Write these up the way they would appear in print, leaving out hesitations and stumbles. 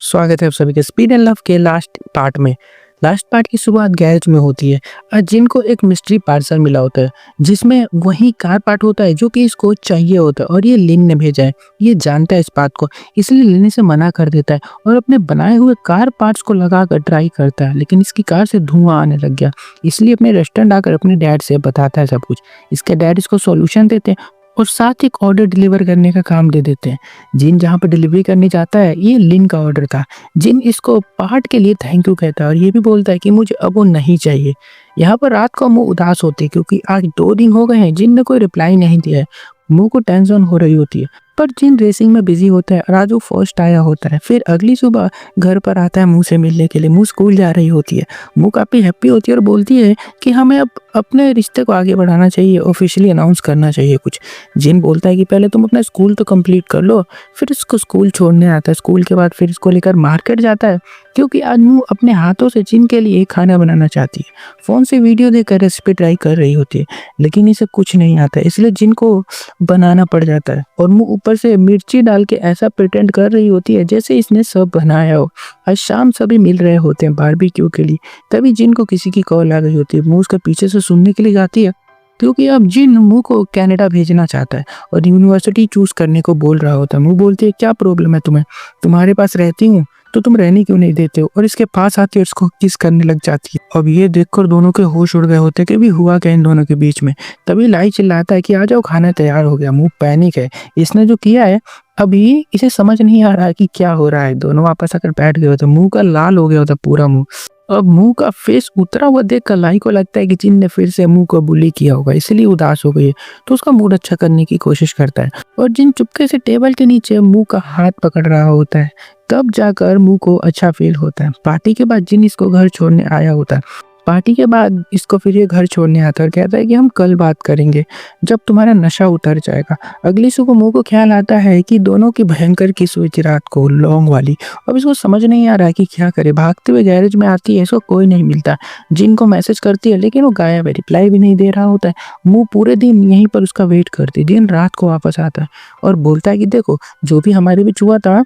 स्वागत है आप सभी के स्पीड एंड लव के लास्ट पार्ट में। लास्ट पार्ट की शुरुआत गैरेज में होती है और जिन को एक मिस्ट्री पार्सल मिला होता है जिसमें वही कार पार्ट होता है जो कि इसको चाहिए होता है और ये लिन ने भेजा है। ये जानता है इस बात को, इसलिए लेने से मना कर देता है और अपने बनाए हुए कार पार्ट्स को लगा कर ट्राई करता है, लेकिन इसकी कार से धुआं आने लग गया। इसलिए अपने रेस्टोरेंट आकर अपने डैड से बताता है सब कुछ। इसके डैड इसको सॉल्यूशन देते हैं और साथ एक ऑर्डर डिलीवर करने का काम दे देते हैं। जिन जहाँ पर डिलीवरी करने जाता है, ये लिन का ऑर्डर था। जिन इसको पार्ट के लिए थैंक यू कहता है और ये भी बोलता है कि मुझे अब वो नहीं चाहिए। यहाँ पर रात को मुँह उदास होती है क्योंकि आज 2 दिन हो गए हैं जिन ने कोई रिप्लाई नहीं दिया है। मुँह को टेंशन हो रही होती है, पर जिन रेसिंग में बिजी होता है और आज वो फर्स्ट आया होता है। फिर अगली सुबह घर पर आता है मुँह से मिलने के लिए। मुँह स्कूल जा रही होती है। मुँह काफ़ी हैप्पी होती है और बोलती है कि हमें अब अपने रिश्ते को आगे बढ़ाना चाहिए, ऑफिशियली अनाउंस करना चाहिए कुछ। जिन बोलता है कि पहले तुम अपना स्कूल तो कंप्लीट कर लो। फिर इसको स्कूल छोड़ने आता है। स्कूल के बाद फिर इसको लेकर मार्केट जाता है क्योंकि आज मुँह अपने हाथों से जिन के लिए खाना बनाना चाहती है। फ़ोन से वीडियो देखकर रेसिपी ट्राई कर रही होती है, लेकिन इसे कुछ नहीं आता, इसलिए जिन को बनाना पड़ जाता है और मुँह ऊपर से मिर्ची डाल के ऐसा प्रिटेंड कर रही होती है जैसे इसने सब बनाया हो। आज शाम सभी मिल रहे होते हैं बारबेक्यू के लिए। तभी जिन को किसी की कॉल आ गई होती है। मुँह उसके पीछे से सुनने के लिए जाती है क्योंकि अब जिन मुँह को कनाडा भेजना चाहता है और यूनिवर्सिटी चूज करने को बोल रहा होता है। मुँह बोलती है क्या प्रॉब्लम है तुम्हें, तुम्हारे पास रहती हूँ तो तुम रहने क्यों नहीं देते हो, और इसके पास आती है उसको किस करने लग जाती है। अब ये देखकर दोनों के होश उड़ गए होते कि भी हुआ क्या इन दोनों के बीच में। तभी लाई चिल्लाता है कि आ जाओ खाना तैयार हो गया। मुँह पैनिक है, इसने जो किया है अभी इसे समझ नहीं आ रहा है कि क्या हो रहा है। दोनों वापस आकर बैठ गए होते, मुंह का लाल हो गया होता पूरा मुंह। अब मुंह का फेस उतरा हुआ देख कर लाई को लगता है कि जिन ने फिर से मुंह को बुली किया होगा, इसलिए उदास हो गई है। तो उसका मूड अच्छा करने की कोशिश करता है और जिन चुपके से टेबल के नीचे मुंह का हाथ पकड़ रहा होता है। तब जाकर मुंह को अच्छा फील होता है। पार्टी के बाद जिन इसको घर छोड़ने आया होता है। पार्टी के बाद इसको फिर ये घर छोड़ने आता है और कहता है कि हम कल बात करेंगे जब तुम्हारा नशा उतर जाएगा। अगली सुबह मुंह को ख्याल आता है कि दोनों की भयंकर किस हुई थी रात को, लॉन्ग वाली। अब इसको समझ नहीं आ रहा है कि क्या करे। भागते हुए गैरेज में आती है, इसको कोई नहीं मिलता। जिन को मैसेज करती है लेकिन वो गायब है, रिप्लाई भी नहीं दे रहा होता है। मुंह पूरे दिन यहीं पर उसका वेट करती। दिन रात को वापस आता है और बोलता है कि देखो जो भी हमारे बीच हुआ था,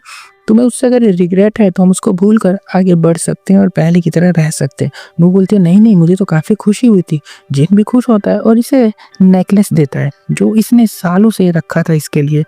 तुम्हें उससे अगर रिग्रेट है तो हम उसको भूल कर आगे बढ़ सकते हैं और पहले की तरह रह सकते हैं। वो बोलती है नहीं नहीं, मुझे तो काफ़ी खुशी हुई थी। जिन भी खुश होता है और इसे नेकलेस देता है जो इसने सालों से रखा था इसके लिए,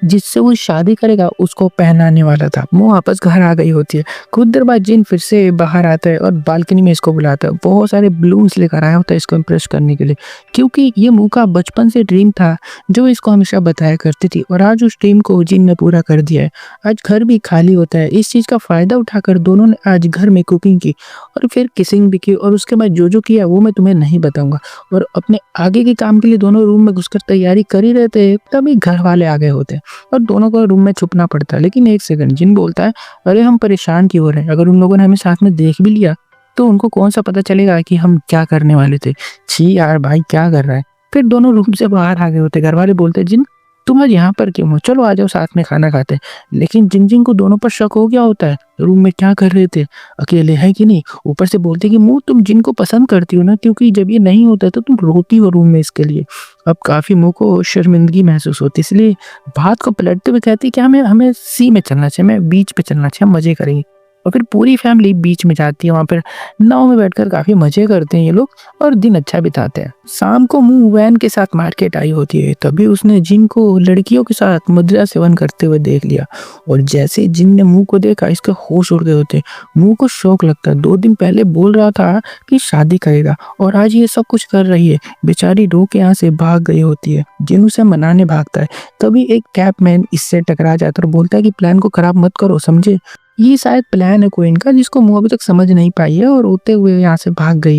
जिससे वो शादी करेगा उसको पहनाने वाला था। वो वापस घर आ गई होती है। कुछ देर बाद जिन फिर से बाहर आता है और बालकनी में इसको बुलाता है। बहुत सारे बलून्स लेकर आया होता है इसको इम्प्रेस करने के लिए, क्योंकि ये मुँह का बचपन से ड्रीम था जो इसको हमेशा बताया करती थी और आज उस ड्रीम को जिन ने पूरा कर दिया है। आज घर भी खाली होता है। इस चीज़ का फ़ायदा उठाकर दोनों ने आज घर में कुकिंग की और फिर किसिंग भी की और उसके बाद जो किया वो मैं तुम्हें नहीं बताऊंगा। और अपने आगे के काम के लिए दोनों रूम में घुसकर तैयारी कर ही रहे थे, तभी घर वाले आ गए होते हैं और दोनों को रूम में छुपना पड़ता है। लेकिन एक सेकंड, जिन बोलता है अरे हम परेशान क्यों हो रहे हैं, अगर उन लोगों ने हमें साथ में देख भी लिया तो उनको कौन सा पता चलेगा कि हम क्या करने वाले थे। छी यार भाई क्या कर रहा है। फिर दोनों रूम से बाहर आ गए होते। घर वाले बोलते जिन तुम आज यहाँ पर क्यों हो, चलो आ जाओ साथ में खाना खाते हैं। लेकिन जिन जिन को दोनों पर शक हो गया होता है, रूम में क्या कर रहे थे, अकेले है कि नहीं। ऊपर से बोलते कि मुँह तुम जिनको पसंद करती हो ना, क्योंकि जब ये नहीं होता है तो तुम रोती हो रूम में इसके लिए। अब काफ़ी मुँह को शर्मिंदगी महसूस होती, इसलिए बात को पलटते हुए कहती कि हमें हमें सी में चलना चाहिए, हमें बीच पे चलना चाहिए, हम मज़े करेंगे। और फिर पूरी फैमिली बीच में जाती है। वहाँ पर नाव में बैठकर काफ़ी मज़े करते हैं ये लोग और दिन अच्छा बिताते हैं। शाम को मुँह वैन के साथ मार्केट आई होती है। तभी उसने जिन को लड़कियों के साथ मदिरा सेवन करते हुए देख लिया और जैसे जिन ने मुँह को देखा इसके होश उड़ गए होते। मुँह को शौक लगता है। 2 दिन पहले बोल रहा था कि शादी करेगा और आज ये सब कुछ कर रही है। बेचारी रो के यहाँ से भाग गई होती है। जिन उसे मनाने भागता है, तभी एक कैपमैन इससे टकरा जाता है और बोलता है कि प्लान को खराब मत करो, समझे। ये शायद प्लान है कोई इनका जिसको मुँह अभी तक समझ नहीं पाई है और रोते हुए यहाँ से भाग गई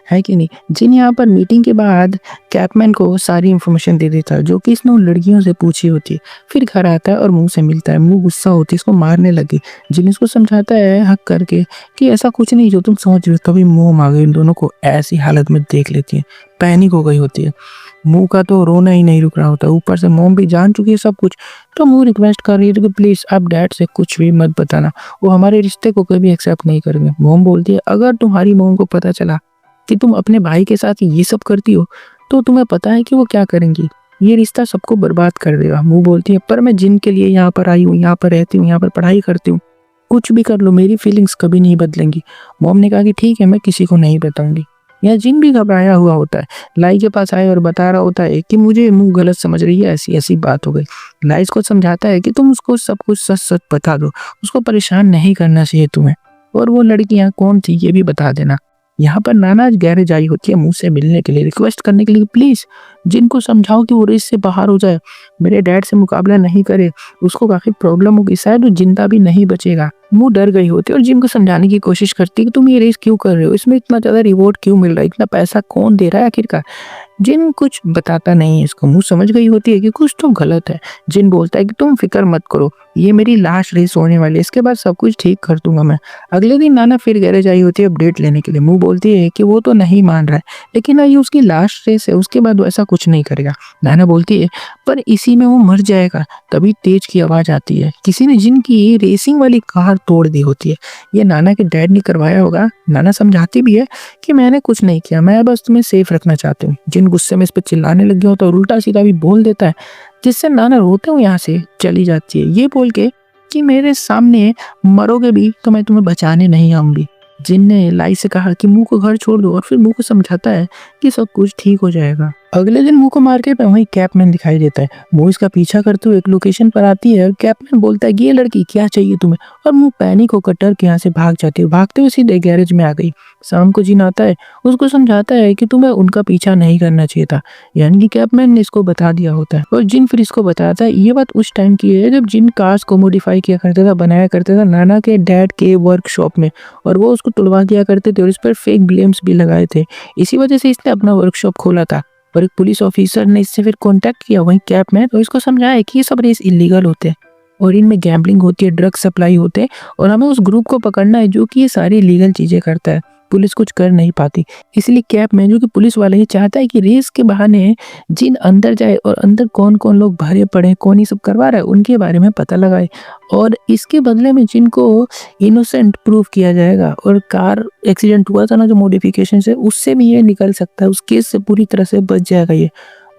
है कि नहीं। जिन यहाँ पर मीटिंग के बाद कैपमैन को सारी इन्फॉर्मेशन दे देता है जो कि इसने उन लड़कियों से पूछी होती है। फिर घर आता है और मुँह से मिलता है। मुँह गुस्सा होती है, इसको मारने लगी। जिन इसको समझाता है हक करके कि ऐसा कुछ नहीं जो तुम समझ रहे हो। तभी मुँह मांगे इन दोनों को ऐसी हालत में देख लेती है। पैनिक हो गई होती है। मुँह का तो रोना ही नहीं रुक रहा होता। ऊपर से मॉम भी जान चुकी है सब कुछ, तो मुँह रिक्वेस्ट कर रही है कि प्लीज़ आप डैड से कुछ भी मत बताना, वो हमारे रिश्ते को कभी एक्सेप्ट नहीं करेंगे। मॉम बोलती है अगर तुम्हारी मॉम को पता चला कि तुम अपने भाई के साथ ये सब करती हो तो तुम्हें पता है कि वो क्या करेंगी, ये रिश्ता सबको बर्बाद कर देगा। मुँह बोलती है पर मैं जिन के लिए यहाँ पर आई हूँ, यहाँ पर रहती हूँ, यहाँ पर पढ़ाई करती हूँ। कुछ भी कर लो, मेरी फीलिंग्स कभी नहीं बदलेंगी। मॉम ने कहा कि ठीक है, मैं किसी को नहीं बताऊंगी। यहाँ जिन भी घबराया हुआ होता है, लाई के पास आए और बता रहा होता है कि मुझे मुंह गलत समझ रही है, ऐसी ऐसी बात हो गई। लाई इसको समझाता है कि तुम उसको सब कुछ सच सच बता दो, उसको परेशान नहीं करना चाहिए तुम्हें, और वो लड़की यहाँ कौन थी ये भी बता देना। यहाँ पर नाना आज गैरेज आई होती है मुझसे मिलने के लिए, रिक्वेस्ट करने के लिए, प्लीज जिनको समझाओ कि वो रेस से बाहर हो जाए, मेरे डैड से मुकाबला नहीं करे, उसको काफी प्रॉब्लम होगी, शायद वो जिंदा भी नहीं बचेगा। मुंह डर गई होती है और जिम को समझाने की कोशिश करती है कि तुम ये रेस क्यों कर रहे हो, इसमें इतना ज्यादा रिवॉर्ड क्यों मिल रहा है, इतना पैसा कौन दे रहा है आखिरकार। जिन कुछ बताता नहीं है इसको, मुंह समझ गई होती है कि कुछ तो गलत है। जिन बोलता है कि तुम फिक्र मत करो, ये मेरी लास्ट रेस होने वाली है, इसके बाद सब कुछ ठीक कर दूंगा मैं। अगले दिन नाना फिर गैरेज आई होती है अपडेट लेने के लिए। मुंह बोलती है कि वो तो नहीं मान रहा है, लेकिन ये उसकी लास्ट रेस है, उसके बाद वो ऐसा कुछ नहीं करेगा। नाना बोलती है पर इसी में वो मर जाएगा। तभी तेज की आवाज आती है, किसी ने जिन की रेसिंग वाली कार तोड़ दी होती है। ये नाना के डैड ने करवाया होगा। नाना समझाती भी है कि मैंने कुछ नहीं किया, मैं बस तुम्हें सेफ रखना चाहती हूँ। जिन गुस्से में इस पर चिल्लाने लग गया होता है और उल्टा सीधा भी बोल देता है, जिससे नाना रोते हुए यहाँ से चली जाती है, ये बोल के कि मेरे सामने मरोगे भी तो मैं तुम्हें बचाने नहीं आऊंगी। जिन ने लाई से कहा कि मुंह को घर छोड़ दो और फिर मुंह को समझाता है कि सब कुछ ठीक हो जाएगा। अगले दिन मुंह को मार्केट में वही कैपमैन दिखाई देता है। मुंह इसका पीछा करते हुए एक लोकेशन पर आती है और कैपमैन बोलता है कि ये लड़की क्या चाहिए तुम्हें, और मुंह पैनिक होकर डर के यहाँ से भाग जाती है। भागते हुए सीधे गैरेज में आ गई। शाम को जिन आता है, उसको समझाता है कि तुम्हें उनका पीछा नहीं करना चाहिए था, यानी कि कैपमैन ने इसको बता दिया होता है। और जिन फिर इसको बताता है ये बात उस टाइम की है जब जिन कार्स को मॉडिफाई किया करता था, बनाया करता था नाना के डैड के वर्कशॉप में, और वो उसको तुड़वा दिया करते थे और इस पर फेक ब्लेम्स भी लगाए थे। इसी वजह से इसने अपना वर्कशॉप खोला था। और एक पुलिस ऑफिसर ने इससे फिर कांटेक्ट किया वहीं कैप में, तो इसको समझाया कि ये सब रेस इलीगल होते हैं और इनमें गैम्बलिंग होती है, ड्रग सप्लाई होते हैं, और हमें उस ग्रुप को पकड़ना है जो कि ये सारी लीगल चीजें करता है। पुलिस कुछ कर नहीं पाती, इसलिए कैप में जो कि पुलिस वाला ये चाहता है कि रेस के बहाने जिन अंदर जाए और अंदर कौन कौन लोग भरे पड़े, कौन ये सब करवा रहा है, उनके बारे में पता लगाए, और इसके बदले में जिनको इनोसेंट प्रूव किया जाएगा। और कार एक्सीडेंट हुआ था ना जो मॉडिफिकेशन से, उससे भी ये निकल सकता है, उस केस से पूरी तरह से बच जाएगा ये।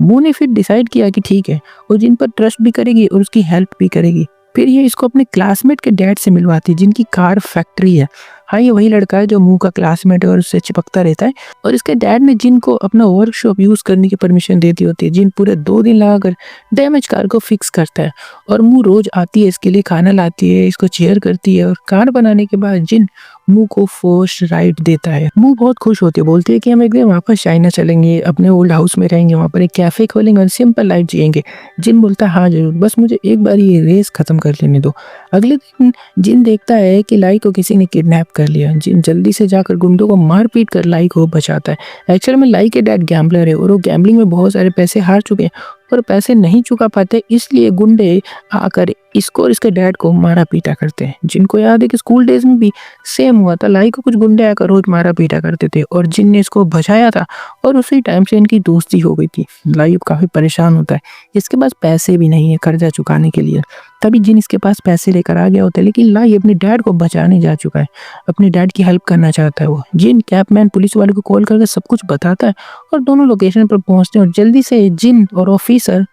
मू ने फिर डिसाइड किया कि ठीक है, वो जिन पर ट्रस्ट भी करेगी और उसकी हेल्प भी करेगी। फिर ये इसको अपने क्लासमेट के डैड से मिलवाती है जिनकी कार फैक्ट्री है। हाँ, ये वही लड़का है जो मुंह का क्लासमेट है और उससे चिपकता रहता है। और इसके डैड ने जिन को अपना वर्कशॉप यूज करने की परमिशन दे दी होती है। जिन पूरे 2 दिन लगाकर डैमेज कार को फिक्स करता है, और मुंह रोज आती है, इसके लिए खाना लाती है, इसको चेयर करती है, और कार बनाने के बाद जिन मुंह को फर्स्ट राइड देता है। मुंह बहुत खुश होती है, बोलती है कि हम एक दिन वापस चाइना चलेंगे, अपने ओल्ड हाउस में रहेंगे, वहाँ पर एक कैफे खोलेंगे और सिंपल लाइफ जिएंगे। जिन बोलता है हाँ जरूर, बस मुझे एक बार ये रेस खत्म कर लेने दो। अगले दिन जिन देखता है कि लाई को किसी ने किडनैप कर लिया। जिन जल्दी से जाकर गुंडों को मार पीट कर लाई को बचाता है। एक्चुअल में लाई के डैड गैम्बलर है और वो गैम्बलिंग में बहुत सारे पैसे हार चुके हैं, और पैसे नहीं चुका पाते, इसलिए गुंडे आकर इसको और इसके डैड को मारा पीटा करते हैं। जिनको याद है कि स्कूल डेज में भी सेम हुआ था, लाई को कुछ गुंडे आकर रोज मारा पीटा करते थे और जिन ने इसको बचाया था, और उसी टाइम से इनकी दोस्ती हो गई थी। लाई अब काफी परेशान होता है, इसके पास पैसे भी नहीं है कर्जा चुकाने के लिए। तभी जिन इसके पास पैसे लेकर आ गया होता है, लेकिन लाई अपने डैड को बचाने जा चुका है, अपने डैड की हेल्प करना चाहता है वो। जिन कैपमैन पुलिस वाले को कॉल करके सब कुछ बताता है और दोनों लोकेशन पर पहुंचते हैं, और जल्दी से जिन और ऑफिसर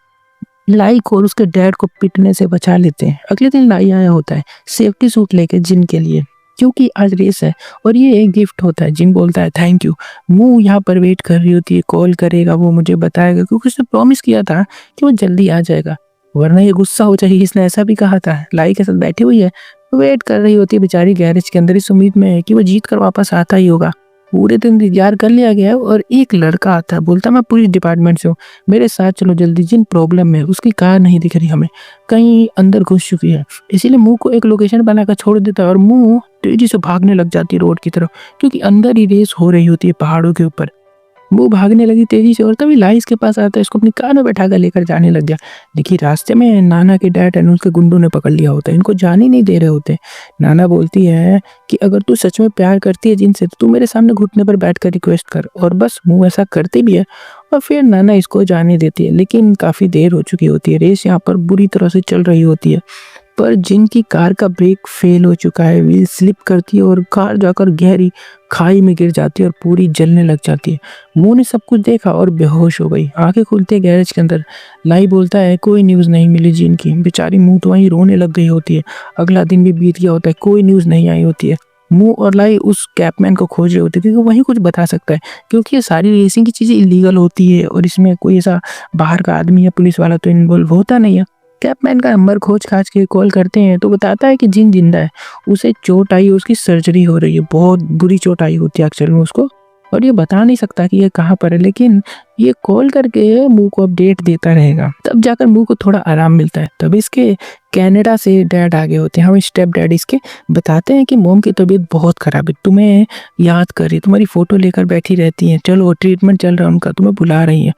लाई को और उसके डैड को पिटने से बचा लेते हैं। अगले दिन लाई आया होता है सेफ्टी सूट लेके जिन के लिए, क्योंकि आज रेस है और ये एक गिफ्ट होता है। जिन बोलता है थैंक यू। मुंह यहाँ पर वेट कर रही होती है, कॉल करेगा, वो मुझे बताएगा, क्योंकि उसने प्रॉमिस किया था कि वो जल्दी आ जाएगा, वरना ये गुस्सा हो जाएगी, इसने ऐसा भी कहा था। लाई के साथ बैठी हुई है, वेट कर रही होती है बेचारी गैरेज के अंदर, इस उम्मीद में है कि वो जीत कर वापस आता ही होगा। पूरे दिन इंतजार कर लिया गया है और एक लड़का आता है, बोलता है मैं पुलिस डिपार्टमेंट से हूँ, मेरे साथ चलो जल्दी। जिन प्रॉब्लम है, उसकी कार नहीं दिख रही हमें, कहीं अंदर घुस चुकी है, इसीलिए मुंह को एक लोकेशन बनाकर छोड़ देता है और मुंह तेजी से भागने लग जाती है रोड की तरफ, क्योंकि अंदर ही रेस हो रही होती है पहाड़ों के ऊपर। वो भागने लगी तेजी से और तभी लाई इसके पास आता है, इसको अपनी कार में बैठा कर लेकर जाने लग गया। देखिए रास्ते में नाना के डैड एंड उसके गुंडों ने पकड़ लिया होता है, इनको जाने ही नहीं दे रहे होते। नाना बोलती है कि अगर तू सच में प्यार करती है जिनसे तो तू मेरे सामने घुटने पर बैठकर रिक्वेस्ट कर, और बस मुंह ऐसा करती भी है। और फिर नाना इसको जाने देती है, लेकिन काफी देर हो चुकी होती है, रेस यहाँ पर बुरी तरह से चल रही होती है। पर जिनकी कार का ब्रेक फेल हो चुका है, व्हील स्लिप करती है और कार जाकर गहरी खाई में गिर जाती है और पूरी जलने लग जाती है। मुंह ने सब कुछ देखा और बेहोश हो गई। आंखें खुलते गैरेज के अंदर लाई बोलता है कोई न्यूज़ नहीं मिली जिन की। बेचारी मुंह तो वहीं रोने लग गई होती है। अगला दिन भी बीत गया होता है, कोई न्यूज़ नहीं आई होती है। मुंह और लाई उस कैपमैन को खोज रहे होते हैं क्योंकि वही कुछ बता सकता है, क्योंकि ये सारी रेसिंग की चीज़ें इलीगल होती है और इसमें कोई ऐसा बाहर का आदमी या पुलिस वाला तो इन्वॉल्व होता नहीं है। कैपमैन का नंबर खोज खाज के कॉल करते हैं तो बताता है कि जिन जिंदा है, उसे चोट आई है, उसकी सर्जरी हो रही है, बहुत बुरी चोट आई होती है एक्चुअल में उसको, और ये बता नहीं सकता कि ये कहाँ पर है, लेकिन ये कॉल करके मुंह को अपडेट देता रहेगा। तब जाकर मुंह को थोड़ा आराम मिलता है। तब इसके कनाडा से डैड आ गए होते हैं, हम स्टेप डैड इसके, बताते हैं कि मोम की तबीयत बहुत खराब है, तुम्हें याद कर रही, तुम्हारी फोटो लेकर बैठी रहती है, चलो ट्रीटमेंट चल रहा है उनका, तुम्हें बुला रही है।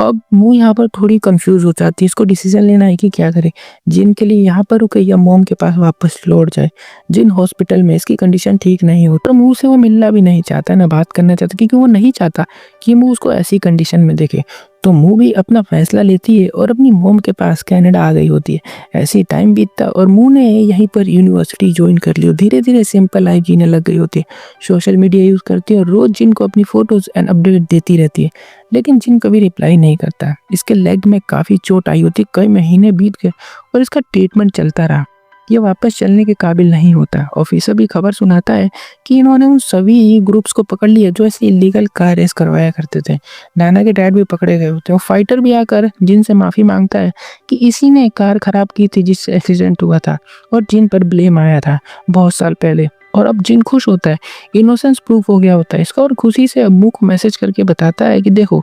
अब मुँह यहाँ पर थोड़ी कंफ्यूज हो जाती है, इसको डिसीजन लेना है कि क्या करे, जिन के लिए यहाँ पर रुके या मोम के पास वापस लौट जाए। जिन हॉस्पिटल में इसकी कंडीशन ठीक नहीं हो तो मुँह से वो मिलना भी नहीं चाहता, ना बात करना चाहता, क्योंकि वो नहीं चाहता कि मुँह उसको ऐसी कंडीशन में देखे। तो मुँह भी अपना फैसला लेती है और अपनी मोम के पास कनाडा आ गई होती है। ऐसे ही टाइम बीतता और मुँह ने यहीं पर यूनिवर्सिटी ज्वाइन कर ली और धीरे धीरे सिंपल लाइफ जीने लग गई होती है। सोशल मीडिया यूज़ करती है और रोज़ जिन को अपनी फोटोज़ एंड अपडेट देती रहती है, लेकिन जिन कभी रिप्लाई नहीं करता। इसके लेग में काफ़ी चोट आई होती है, कई महीने बीत गए और इसका ट्रीटमेंट चलता रहा। ये वापस चलने के काबिल नहीं होता। ऑफिसर भी खबर सुनाता है कि इन्होंने उन सभी ग्रुप्स को पकड़ लिया जो ऐसे इलीगल कार रेस करवाया करते थे। नाना के डैड भी पकड़े गए होते हैं। फाइटर भी आकर जिन से माफ़ी मांगता है कि इसी ने कार खराब की थी जिससे एक्सीडेंट हुआ था और जिन पर ब्लेम आया था बहुत साल पहले। और अब जिन खुश होता है, इनोसेंस प्रूफ हो गया होता है इसका, और खुशी से अब्बू को मैसेज करके बताता है कि देखो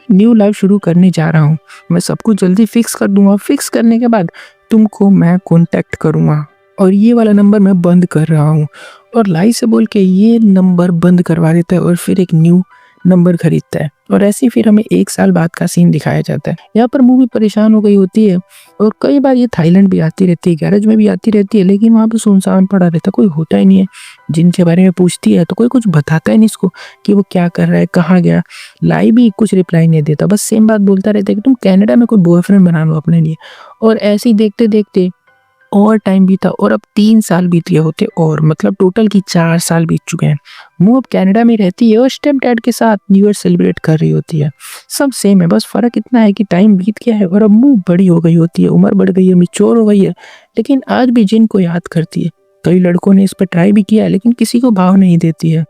न्यू लाइफ शुरू करने जा रहा हूँ, मैं सब कुछ जल्दी फिक्स कर दूंगा, फिक्स करने के बाद तुमको मैं कांटेक्ट करूंगा और ये वाला नंबर मैं बंद कर रहा हूँ। और लाई से बोल के ये नंबर बंद करवा देता है और फिर एक न्यू नंबर खरीदता है। और ऐसे ही फिर हमें 1 साल बाद का सीन दिखाया जाता है। यहाँ पर मूवी परेशान हो गई होती है और कई बार ये थाईलैंड भी आती रहती है, गैरेज में भी आती रहती है, लेकिन वहाँ पे सुनसान पड़ा रहता, कोई होता ही नहीं है। जिनके बारे में पूछती है तो कोई कुछ बताता ही नहीं इसको कि वो क्या कर रहा है, कहाँ गया। लाई भी कुछ रिप्लाई नहीं देता, बस सेम बात बोलता रहता है कि तुम कनाडा में कोई बॉयफ्रेंड बना लो अपने लिए। और ऐसे ही देखते देखते और टाइम बीता और अब 3 साल बीत गए होते और मतलब टोटल की 4 साल बीत चुके हैं। मुँह अब कनाडा में रहती है और स्टेप डैड के साथ न्यू ईयर सेलिब्रेट कर रही होती है। सब सेम है, बस फर्क इतना है कि टाइम बीत गया है और अब मुँह बड़ी हो गई होती है, उम्र बढ़ गई है, मैच्योर हो गई है, लेकिन आज भी जिन को याद करती है। कई लड़कों ने इस पर ट्राई भी किया है लेकिन किसी को भाव नहीं देती है।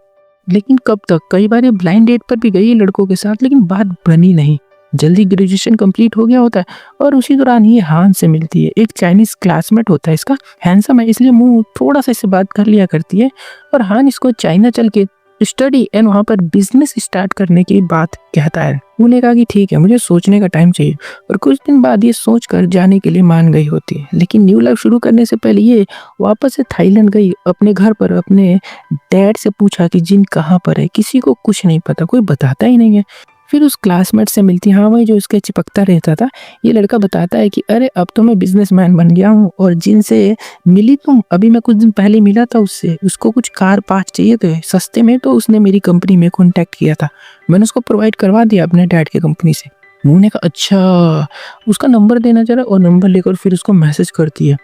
लेकिन कब तक, कई बार ये ब्लाइंड डेट पर भी गई है लड़कों के साथ, लेकिन बात बनी नहीं। जल्दी ग्रेजुएशन कंप्लीट हो गया होता है और उसी दौरान ये हान से मिलती है। एक चाइनीज क्लासमेट होता है इसका, हैंडसम है इसलिए मुंह थोड़ा सा इससे बात कर लिया करती है और हान इसको चाइना चल के स्टडी एंड वहाँ पर बिजनेस स्टार्ट करने की बात कहता है। उन्होंने कहा कि ठीक है, मुझे सोचने का टाइम चाहिए, और कुछ दिन बाद ये सोच कर जाने के लिए मान गई होती है। लेकिन न्यू लाइफ शुरू करने से पहले ये वापस से थाईलैंड गई, अपने घर पर अपने डैड से पूछा कि जिन कहाँ पर है। किसी को कुछ नहीं पता, कोई बताता ही नहीं है। फिर उस क्लासमेट से मिलती, हाँ वही जो इसके चिपकता रहता था। ये लड़का बताता है कि अरे अब तो मैं बिजनेसमैन बन गया हूँ और जिनसे मिली तुम, अभी मैं कुछ दिन पहले मिला था उससे, उसको कुछ कार पार्ट चाहिए थे सस्ते में, तो उसने मेरी कंपनी में कॉन्टैक्ट किया था, मैंने उसको प्रोवाइड करवा दिया अपने डैड की कंपनी से। मुँह ने कहा अच्छा, उसका नंबर देना जरा, और नंबर लेकर फिर उसको मैसेज करती है।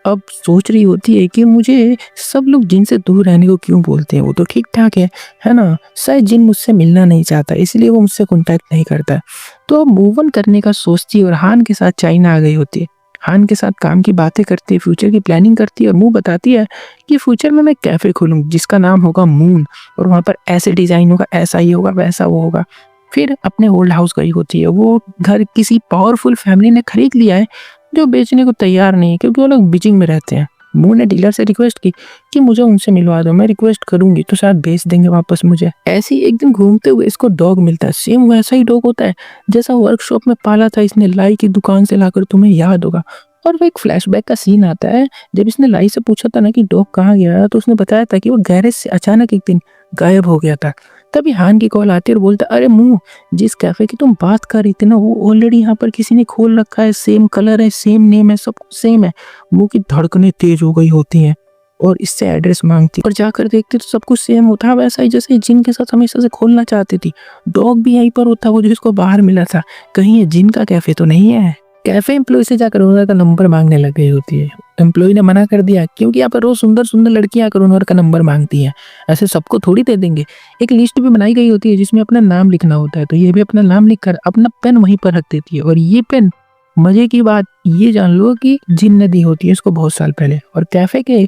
अब सोच रही होती है कि मुझे सब लोग जिन से दूर रहने को क्यों बोलते हैं, वो तो ठीक ठाक है ना, शायद जिन मुझसे मिलना नहीं चाहता इसलिए वो मुझसे कांटेक्ट नहीं करता है। तो अब मूव ऑन करने का सोचती है और हान के साथ चाइना आ गई होती है। हान के साथ काम की बातें करती है, फ्यूचर की प्लानिंग करती है और मुँह बताती है कि फ्यूचर में मैं कैफ़े खोलूँगी जिसका नाम होगा मून, और वहाँ पर ऐसे डिज़ाइन होगा, ऐसा ही होगा, वैसा वो होगा। फिर अपने ओल्ड हाउस गई होती है। वो घर किसी पावरफुल फैमिली ने खरीद लिया है जो बेचने को तैयार नहीं है क्योंकि वो लोग बीजिंग में रहते हैं। मुँह ने डीलर से रिक्वेस्ट की कि मुझे उनसे मिलवा दो, मैं रिक्वेस्ट करूंगी तो शायद बेच देंगे वापस मुझे। ऐसे ही एक दिन घूमते हुए इसको डॉग मिलता है, सेम वैसा ही डॉग होता है जैसा वर्कशॉप में पाला था इसने लाई की दुकान से लाकर, तुम्हें याद होगा। और वो एक फ्लैशबैक का सीन आता है जब इसने लाई से पूछा था ना कि डॉग कहाँ गया, तो उसने बताया था कि वो गैरेज से अचानक एक दिन गायब हो गया था। तभी हान की कॉल आती है और बोलता अरे मुँह, जिस कैफे की तुम बात कर रही थी ना वो ऑलरेडी यहाँ पर किसी ने खोल रखा है, सेम कलर है, सेम नेम है, सब कुछ सेम है। मुँह की धड़कनें तेज हो गई होती हैं और इससे एड्रेस मांगती, और जाकर देखती तो सब कुछ सेम होता है, वैसा ही जैसे जिन के साथ हमेशा से खोलना चाहती थी। डॉग भी यहीं पर होता, वो जो इसको बाहर मिला था। कहीं ये जिन का कैफे तो नहीं है। कैफे एम्प्लॉय से जाकर ओनर का नंबर मांगने लग गई होती है। एम्प्लॉय ने मना कर दिया क्योंकि यहाँ पर रोज सुंदर सुंदर लड़कियां आकर ओनर का नंबर मांगती हैं, ऐसे सबको थोड़ी दे देंगे। एक लिस्ट भी बनाई गई होती है जिसमें अपना नाम लिखना होता है, तो ये भी अपना नाम लिखकर अपना पेन वहीं पर रख देती है। और ये पेन, मजे की बात ये जान लो कि जिन ने दी होती है इसको बहुत साल पहले। और कैफे के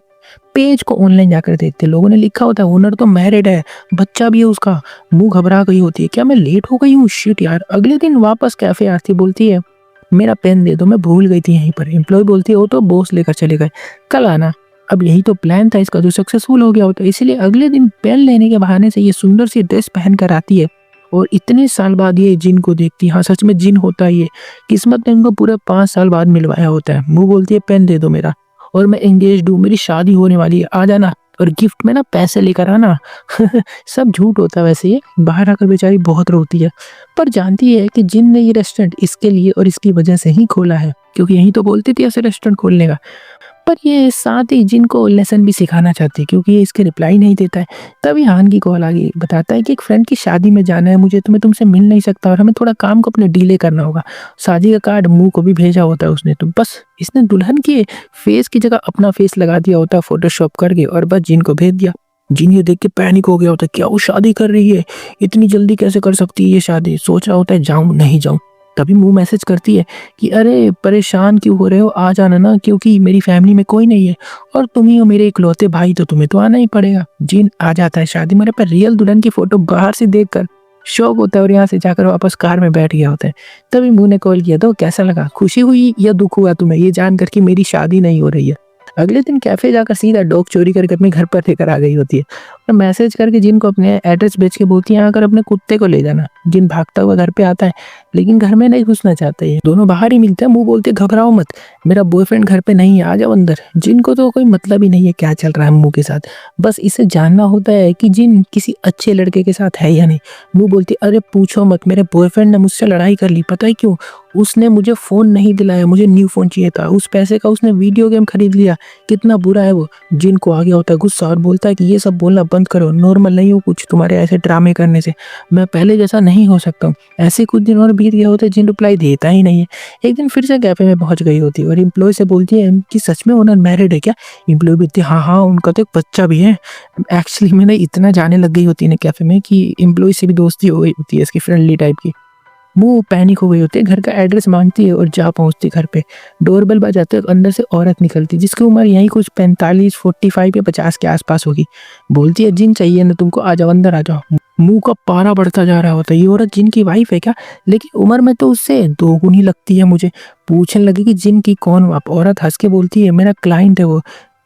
पेज को ऑनलाइन जाकर देखते लोगों ने लिखा होता है ओनर तो मैरिड है, बच्चा भी है उसका। मुंह घबरा गई होती है, क्या मैं लेट हो गई हूँ, शिट यार। अगले दिन वापस कैफे आती बोलती है मेरा पेन दे दो, मैं भूल गई थी यहीं पर। एम्प्लॉय बोलती है वो तो बॉस लेकर चले गए, कल आना। अब यही तो प्लान था इसका जो सक्सेसफुल हो गया होता है, इसलिए अगले दिन पेन लेने के बहाने से ये सुंदर सी ड्रेस पहन कर आती है। और इतने साल बाद ये जिन को देखती है, हाँ सच में जिन होता है ये, किस्मत ने इनको पूरे 5 साल बाद मिलवाया होता है। मुंह बोलती है पेन दे दो मेरा, और मैं एंगेज्ड हूँ, मेरी शादी होने वाली है, आ जाना, और गिफ्ट में ना पैसे लेकर आना। सब झूठ होता है वैसे। ये बाहर आकर बेचारी बहुत रोती है, पर जानती है कि जिन ने ये रेस्टोरेंट इसके लिए और इसकी वजह से ही खोला है, क्योंकि यही तो बोलती थी ऐसे रेस्टोरेंट खोलने का। पर ये साथ ही जिनको लेसन भी सिखाना चाहती है, क्योंकि ये इसके रिप्लाई नहीं देता है। तभी हान की कॉल आ गई, बताता है कि एक फ्रेंड की शादी में जाना है मुझे, तो मैं तुमसे मिल नहीं सकता और हमें थोड़ा काम को अपने डिले करना होगा। शादी का कार्ड मुंह को भी भेजा होता है उसने, तो बस इसने दुल्हन के फेस की जगह अपना फेस लगा दिया होता है फोटोशॉप करके, और बस जिन को भेज दिया। जिन ये देख के पैनिक हो गया होता है, क्या वो शादी कर रही है, इतनी जल्दी कैसे कर सकती है ये शादी। सोच रहा होता है जाऊं नहीं जाऊं। तभी मुंह मैसेज करती है कि अरे परेशान क्यों हो रहे हो, आ जाना ना, क्योंकि मेरी फैमिली में कोई नहीं है और तुम ही हो मेरे इकलौते भाई, तो तुम्हें तो आना ही पड़ेगा। जिन आ जाता है शादी में, पर रियल दुल्हन की फोटो बाहर से देखकर शौक होता है और यहाँ से जाकर वापस कार में बैठ गया होता है। तभी मुंह ने कॉल किया, तो कैसा लगा, खुशी हुई या दुख हुआ तुम्हें ये जानकर कि मेरी शादी नहीं हो रही है। अगले दिन कैफे जाकर सीधा डॉग चोरी करके अपने घर पर लेकर आ गई होती है और मैसेज करके जिन को अपने एड्रेस भेज के बोलती है आकर अपने कुत्ते को ले जाना। जिन भागता हुआ घर पे आता है, लेकिन घर में नहीं घुसना चाहते हैं, दोनों बाहर ही मिलते हैं। मुंह बोलते घबराओ मत, मेरा बॉयफ्रेंड घर पे नहीं है, आ जाओ अंदर। जिन को तो कोई मतलब ही नहीं है क्या चल रहा है मुंह के साथ, बस इसे जानना होता है कि जिन किसी अच्छे लड़के के साथ है या नहीं। मुंह बोलती अरे पूछो मत, मेरे बॉयफ्रेंड ने मुझसे लड़ाई कर ली, पता है क्यों? उसने मुझे फोन नहीं दिलाया, मुझे न्यू फोन चाहिए था, उस पैसे का उसने वीडियो गेम खरीद लिया, कितना बुरा है वो। जिन को आ गया होता है गुस्सा और बोलता है कि ये सब बोलना बंद करो, नॉर्मल नहीं हो कुछ तुम्हारे ऐसे ड्रामे करने से, मैं पहले जैसा नहीं हो सकता हूँ। ऐसे कुछ दिन और बीत गया होता है, जिन रिप्लाई देता ही नहीं है। एक दिन फिर से कैफे में पहुंच गई होती है और एम्प्लॉय से बोलती है कि सच में ओनर मैरिड है क्या? एम्प्लॉय बोलती है हाँ हाँ उनका तो एक बच्चा भी है। एक्चुअली मैंने इतना जाने लग गई होती है ना कैफे में कि एम्प्लॉय से भी दोस्ती हो गई होती है इसकी, फ्रेंडली टाइप की। वो पैनिक हो गई होती है, घर का एड्रेस मांगती है और जा पहुंचती घर पे। डोरबेल बजाते है, अंदर से औरत निकलती जिसकी उम्र यही कुछ 45, 45 या 50 के आसपास होगी। बोलती है जिन चाहिए ना तुमको, आ जाओ अंदर आ जाओ। मुंह का पारा बढ़ता जा रहा होता है, ये औरत जिन की वाइफ है क्या? लेकिन उम्र में तो उससे 2 गुनी लगती है मुझे। पूछने लगी कि जिन की कौन? आप औरत हंस के बोलती है मेरा क्लाइंट है वो,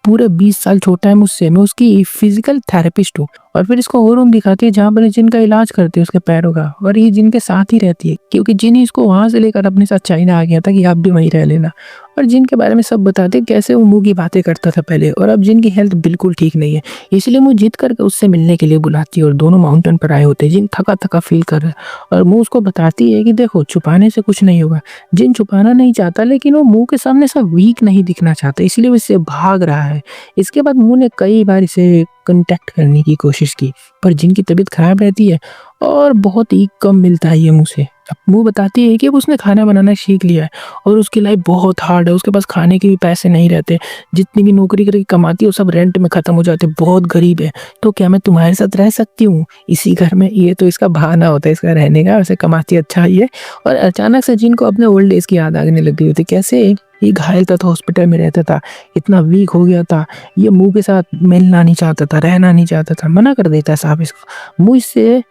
पूरे 20 साल छोटा है मुझसे, मैं उसकी फिजिकल थेरेपिस्ट हूँ। और फिर इसको वो रूम दिखाती है जहाँ पर जिनका इलाज करते हैं उसके पैरों का, और ये जिनके साथ ही रहती है क्योंकि जिन इसको वहां से लेकर अपने साथ चाइना आ गया था कि आप भी वहीं रह लेना। और जिन के बारे में सब बताते कैसे वो मुंह की बातें करता था पहले, और अब जिन की हेल्थ बिल्कुल ठीक नहीं है, इसलिए वो जिद करके उससे मिलने के लिए बुलाती है और दोनों माउंटेन पर आए होते हैं। जिन थका थका फील कर रहा है और मुंह उसको बताती है कि देखो छुपाने से कुछ नहीं होगा। जिन छुपाना नहीं चाहता, लेकिन वो मुंह के सामने सब वीक नहीं दिखना चाहता, इसलिए वो इससे भाग रहा है। इसके बाद मुंह ने कई बार इसे कांटेक्ट करने की कोशिश की, पर जिनकी तबीयत खराब रहती है और बहुत ही कम मिलता है ये मुंह से। अब मुंह बताती है कि अब उसने खाना बनाना सीख लिया है और उसकी लाइफ बहुत हार्ड है, उसके पास खाने के भी पैसे नहीं रहते, जितनी भी नौकरी करके कमाती है वो सब रेंट में खत्म हो जाते, बहुत गरीब है। तो क्या मैं तुम्हारे साथ रह सकती हूँ इसी घर में? ये तो इसका बहाना होता है इसका रहने का, वैसे कमाती अच्छा ही है। और अचानक से जिनको अपने ओल्ड डेज की याद आने लग गई होती, कैसे ये घायल था, हॉस्पिटल में रहता था, इतना वीक हो गया था, ये मुंह के साथ मिलना नहीं चाहता था, रहना नहीं चाहता था, मना कर देता है साहब इसको।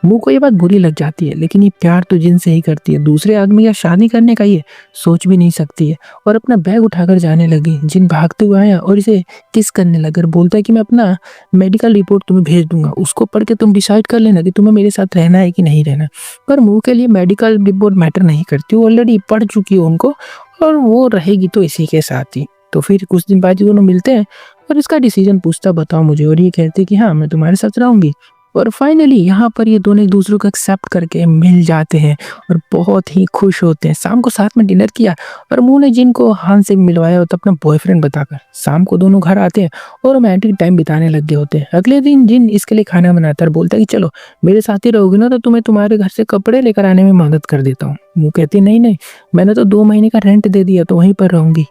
मुंह को ये बात बुरी लग जाती है, लेकिन ये प्यार तो जिन से ही करती है, दूसरे आदमी का शादी करने का ये सोच भी नहीं सकती है। और अपना बैग उठाकर जाने लगी। जिन भागते हुए आया और इसे किस करने लगा, बोलता है कि मैं अपना मेडिकल रिपोर्ट तुम्हें भेज दूंगा, उसको पढ़ के तुम डिसाइड कर लेना कि तुम्हें मेरे साथ रहना है कि नहीं रहना। पर मुंह के लिए मेडिकल रिपोर्ट मैटर नहीं करती, वो ऑलरेडी पढ़ चुकी है उनको, और वो रहेगी तो इसी के साथ ही। तो फिर कुछ दिन बाद दोनों मिलते हैं और इसका डिसीजन पूछता बताओ मुझे, और ये कहती कि हाँ मैं तुम्हारे साथ रहूंगी। और फाइनली यहाँ पर ये दोनों एक दूसरे को एक्सेप्ट करके मिल जाते हैं और बहुत ही खुश होते हैं। शाम को साथ में डिनर किया और मुंह ने जिनको हान से मिलवाया होता अपना बॉयफ्रेंड बताकर। शाम को दोनों घर आते हैं और रोमांटिक टाइम बिताने लग गए होते हैं। अगले दिन जिन इसके लिए खाना बनाता है और बोलता है कि चलो मेरे साथ ही रहोगे ना तो तुम्हें तुम्हारे घर से कपड़े लेकर आने में मदद कर देता हूँ। वो कहती नहीं नहीं, मैंने तो 2 महीने का रेंट दे दिया तो वहीं पर रहूंगी।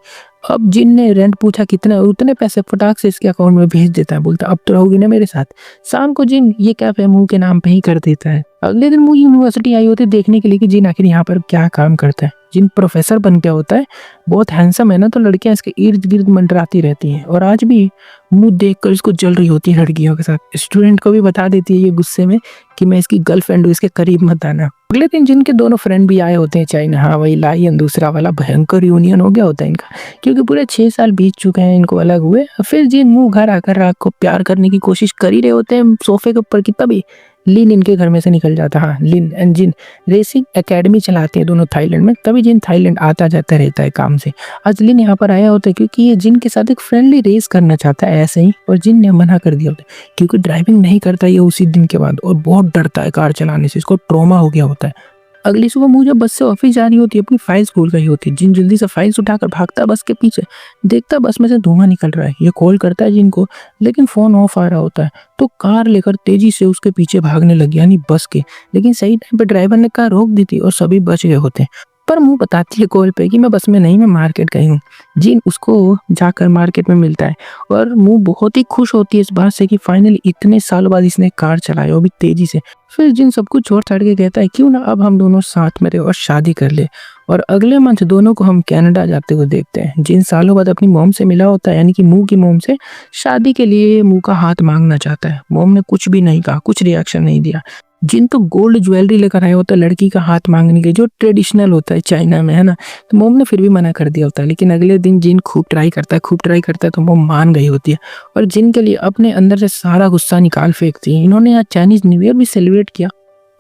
अब जिन ने रेंट पूछा कितना, उतने पैसे फटाक से इसके अकाउंट में भेज देता है, बोलता अब तो रहोगी ना मेरे साथ। शाम को जिन ये कैफे मुंह के नाम पे ही कर देता है। अगले दिन मुंह यूनिवर्सिटी आई होती है देखने के लिए कि जिन आखिर यहाँ पर क्या काम करता है। जिन प्रोफेसर बन गया होता है, बहुत हैंडसम है ना, तो लड़कियां इसके इर्द गिर्द मंडराती रहती हैं और आज भी मुंह देखकर इसको जल रही होती है लड़कियों के साथ। स्टूडेंट को भी बता देती है ये गुस्से में कि मैं इसकी गर्लफ्रेंड हूँ, इसके करीब मत आना। अगले दिन जिनके दोनों फ्रेंड भी आए होते हैं चाइना, हाँ वही लायन दूसरा वाला, भयंकर यूनियन हो गया होता है इनका, क्योंकि पूरे 6 साल बीत चुके हैं इनको अलग हुए। फिर जिन मुंह घर आकर रात को प्यार करने की कोशिश कर ही रहे होते हैं सोफे के ऊपर की, तभी लिन इनके घर में से निकल जाता है। हाँ, लिन एंड जिन रेसिंग एकेडमी चलाते हैं दोनों थाईलैंड में, तभी जिन थाईलैंड आता जाता रहता है काम से। आज लिन यहाँ पर आया होता है क्योंकि ये जिन के साथ एक फ्रेंडली रेस करना चाहता है ऐसे ही, और जिन ने मना कर दिया होता है क्योंकि ड्राइविंग नहीं करता ये उसी दिन के बाद, और बहुत डरता है कार चलाने से, इसको ट्रॉमा हो गया होता है। अगली सुबह मुझे जब बस से ऑफिस जा रही होती है, अपनी फाइल्स भूल गई होती है। जिन जल्दी से फाइल्स उठाकर भागता है बस के पीछे, देखता है बस में से धुआं निकल रहा है। ये कॉल करता है जिनको, लेकिन फोन ऑफ आ रहा होता है, तो कार लेकर तेजी से उसके पीछे भागने लगी, यानी बस के। लेकिन सही टाइम पे ड्राइवर ने कार रोक दी थी और सभी बच गए होते हैं। पर मुंह बताती है कॉल पे कि मैं बस में नहीं, मैं मार्केट गई हूँ। जिन उसको जाकर मार्केट में मिलता है और मुंह बहुत ही खुश होती है इस बात से कि फाइनली इतने सालों बाद इसने कार चलाई, वो भी तेजी से। फिर जिन सब कुछ छोड़ छाड़ के कहता है क्यों ना अब हम दोनों साथ में रहे और शादी कर ले। और अगले मंथ दोनों को हम कनाडा जाते हुए देखते हैं। जिन सालों बाद अपनी मॉम से मिला होता है, यानी कि मुंह की मॉम से, शादी के लिए मुंह का हाथ मांगना चाहता है। मॉम ने कुछ भी नहीं कहा, कुछ रिएक्शन नहीं दिया। जिन तो गोल्ड ज्वेलरी लेकर आया होता है लड़की का हाथ मांगने के, जो ट्रेडिशनल होता है चाइना में, है ना, तो मोम ने फिर भी मना कर दिया होता है। लेकिन अगले दिन जिन खूब ट्राई करता है, खूब ट्राई करता है, तो मोम मान गई होती है और जिन के लिए अपने अंदर से सारा गुस्सा निकाल फेंकती है। इन्होंने आज चाइनीज न्यू ईयर भी सेलिब्रेट किया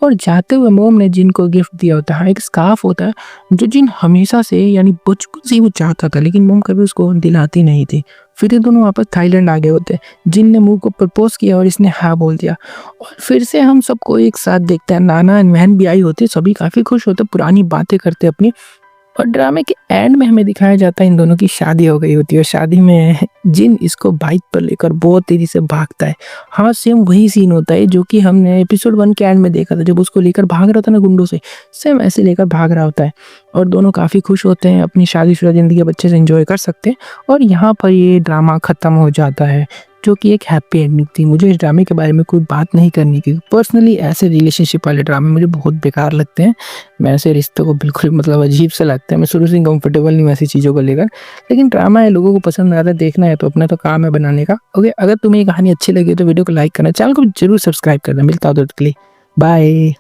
और जाते हुए मोम ने जिन को गिफ्ट दिया होता है एक स्कार्फ होता है, जो जिन हमेशा से यानी बचपन से ही वो चाहता था, लेकिन मोम कभी उसको दिलाती नहीं थी। फिर ये दोनों वापस थाईलैंड आ गए होते हैं। जिन ने मुंह को प्रपोज किया और इसने हाँ बोल दिया, और फिर से हम सबको एक साथ देखते हैं। नाना एंड बहन भी आई होती है, सभी काफी खुश होते, पुरानी बातें करते अपनी। और ड्रामे के एंड में हमें दिखाया जाता है इन दोनों की शादी हो गई होती है। और शादी में जिन इसको बाइक पर लेकर बहुत तेजी से भागता है। हाँ, सेम वही सीन होता है जो कि हमने एपिसोड 1 के एंड में देखा था, जब उसको लेकर भाग रहा था ना गुंडों से, सेम ऐसे लेकर भाग रहा होता है। और दोनों काफ़ी खुश होते हैं, अपनी शादीशुदा ज़िंदगी अच्छे से एंजॉय कर सकते हैं। और यहाँ पर ये ड्रामा ख़त्म हो जाता है, जो कि एक हैप्पी एंडिंग थी। मुझे इस ड्रामे के बारे में कोई बात नहीं करनी की, पर्सनली ऐसे रिलेशनशिप वाले ड्रामे मुझे बहुत बेकार लगते हैं। मैं ऐसे रिश्तों को बिल्कुल मतलब अजीब से लगता है, मैं शुरू से कंफर्टेबल नहीं हूँ ऐसी चीज़ों को लेकर। लेकिन ड्रामा है, लोगों को पसंद आता है, देखना है तो अपना तो काम है बनाने का। ओके, अगर तुम्हें ये कहानी अच्छी लगी तो वीडियो को लाइक करना, चैनल को जरूर सब्सक्राइब करना। मिलता हूँ तो के लिए बाय।